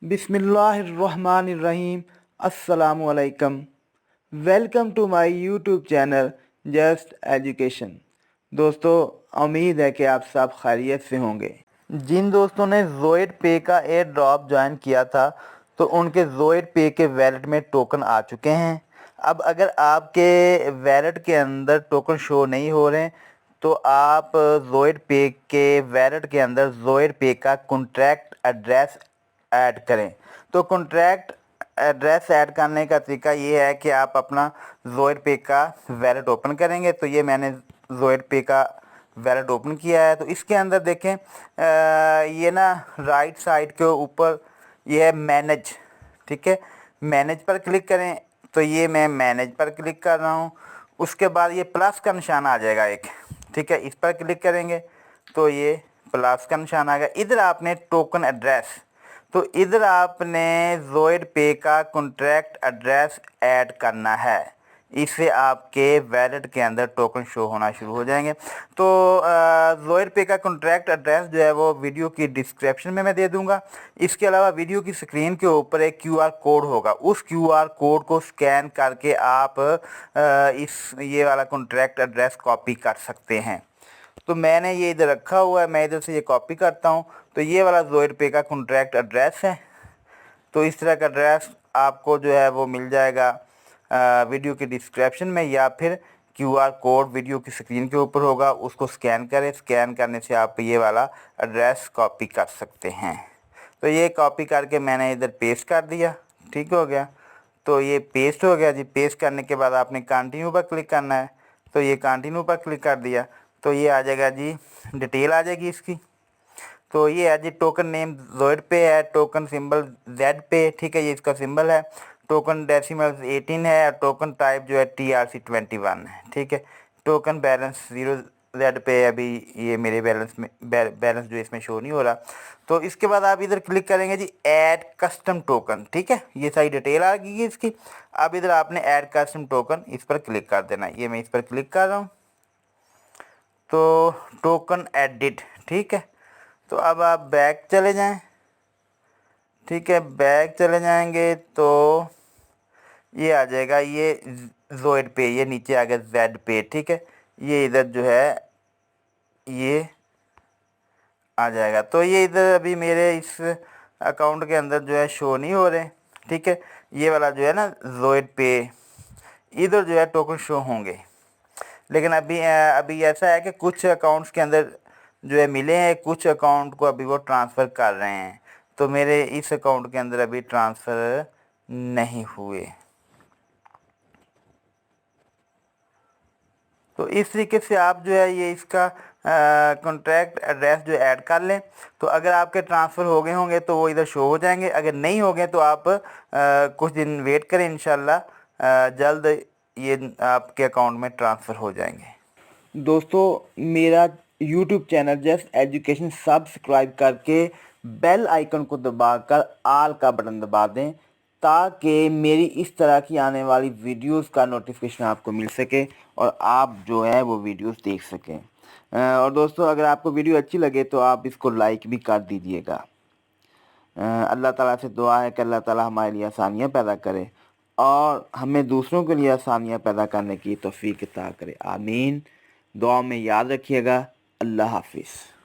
बिस्मिल्लाहिर्रहमानिर्रहीम। अस्सलामुअलैकुम। Welcome to my YouTube channel just education. दोस्तों, उम्मीद है कि आप सब खैरियत से होंगे। जिन दोस्तों ने ज़ोइड पे का एयर ड्रॉप ज्वाइन किया था तो उनके ज़ोइड पे के वैलेट में टोकन आ चुके हैं। अब अगर आपके वैलेट के अंदर टोकन शो नहीं हो रहे तो आप ज़ोइड पे के वैलेट के अंदर ज़ोइड पे का कॉन्ट्रैक्ट एड्रेस ऐड करें। तो कॉन्ट्रैक्ट एड्रेस ऐड करने का तरीका ये है कि आप अपना ZoidPay का वैलेट ओपन करेंगे। तो ये मैंने ZoidPay का वैलेट ओपन किया है। तो इसके अंदर देखें, ये ना राइट साइड के ऊपर ये है मैनेज, ठीक है। मैनेज पर क्लिक करें। तो ये मैं मैनेज पर क्लिक कर रहा हूँ। उसके बाद ये प्लस का निशान आ जाएगा एक, ठीक है। इस पर क्लिक करेंगे तो ये प्लस का निशान आ गया। इधर आपने टोकन एड्रेस, तो इधर आपने ZoidPay का कॉन्ट्रैक्ट एड्रेस ऐड करना है। इससे आपके वैलेट के अंदर टोकन शो होना शुरू हो जाएंगे। तो ZoidPay का कॉन्ट्रैक्ट एड्रेस जो है वो वीडियो की डिस्क्रिप्शन में मैं दे दूंगा। इसके अलावा वीडियो की स्क्रीन के ऊपर एक QR कोड होगा, उस QR कोड को स्कैन करके आप ये वाला कॉन्ट्रैक्ट एड्रेस कॉपी कर सकते हैं। तो मैंने ये इधर रखा हुआ है, मैं इधर से ये कॉपी करता हूँ। तो ये वाला ZoidPay का कॉन्ट्रैक्ट एड्रेस है। तो इस तरह का एड्रेस आपको जो है वो मिल जाएगा वीडियो की डिस्क्रिप्शन में, या फिर QR कोड वीडियो की स्क्रीन के ऊपर होगा, उसको स्कैन करें। स्कैन करने से आप ये वाला एड्रेस कॉपी कर सकते हैं। तो ये कॉपी करके मैंने इधर पेस्ट कर दिया, ठीक हो गया। तो ये पेस्ट हो गया जी। पेस्ट करने के बाद आपने कंटिन्यू पर क्लिक करना है। तो ये कंटिन्यू पर क्लिक कर दिया तो ये आ जाएगा जी, डिटेल आ जाएगी इसकी। तो ये है जी, टोकन नेम ZoidPay है, टोकन सिंबल ZPay, ठीक है, ये इसका सिंबल है। टोकन डेसिमल 18 है और टोकन टाइप जो है TRC21 है, ठीक है। टोकन बैलेंस 0 ZPay, अभी ये मेरे बैलेंस जो इसमें शो नहीं हो रहा। तो इसके बाद आप इधर क्लिक करेंगे जी, ऐड कस्टम टोकन, ठीक है। ये सारी डिटेल आ गई इसकी। अब इधर आपने ऐड कस्टम टोकन, इस पर क्लिक कर देना। ये मैं इस पर क्लिक कर रहा हूँ। तो टोकन एडिट, ठीक है। तो अब आप बैक चले जाएं, ठीक है। बैक चले जाएंगे तो ये आ जाएगा, ये ZoidPay, ये नीचे आ गया ZPay, ठीक है। ये इधर जो है ये आ जाएगा। तो ये इधर अभी मेरे इस अकाउंट के अंदर जो है शो नहीं हो रहे, ठीक है। ये वाला जो है ना ZoidPay, इधर जो है टोकन शो होंगे। लेकिन अभी ऐसा है कि कुछ अकाउंट्स के अंदर जो है मिले हैं, कुछ अकाउंट को अभी वो ट्रांसफ़र कर रहे हैं। तो मेरे इस अकाउंट के अंदर अभी ट्रांसफ़र नहीं हुए। तो इस तरीके से आप जो है ये इसका कॉन्ट्रैक्ट एड्रेस जो ऐड कर लें। तो अगर आपके ट्रांसफ़र हो गए होंगे तो वो इधर शो हो जाएंगे, अगर नहीं हो गए तो आप कुछ दिन वेट करें, इंशाल्लाह जल्द ये आपके अकाउंट में ट्रांसफ़र हो जाएंगे। दोस्तों, मेरा YouTube channel just education subscribe करके बेल आइकन को दबाकर आल का बटन दबा दें, ताकि मेरी इस तरह की आने वाली वीडियोस का नोटिफिकेशन आपको मिल सके और आप जो है वो वीडियोस देख सकें। और दोस्तों, अगर आपको वीडियो अच्छी लगे तो आप इसको लाइक भी कर दीजिएगा। अल्लाह ताला से दुआ है कि अल्लाह ताला हमारे लिए आसानियाँ पैदा करे और हमें दूसरों के लिए आसानियाँ पैदा करने की तौफीक अता करे। आमीन। दुआ में याद रखिएगा। अल्लाह हाफिज़।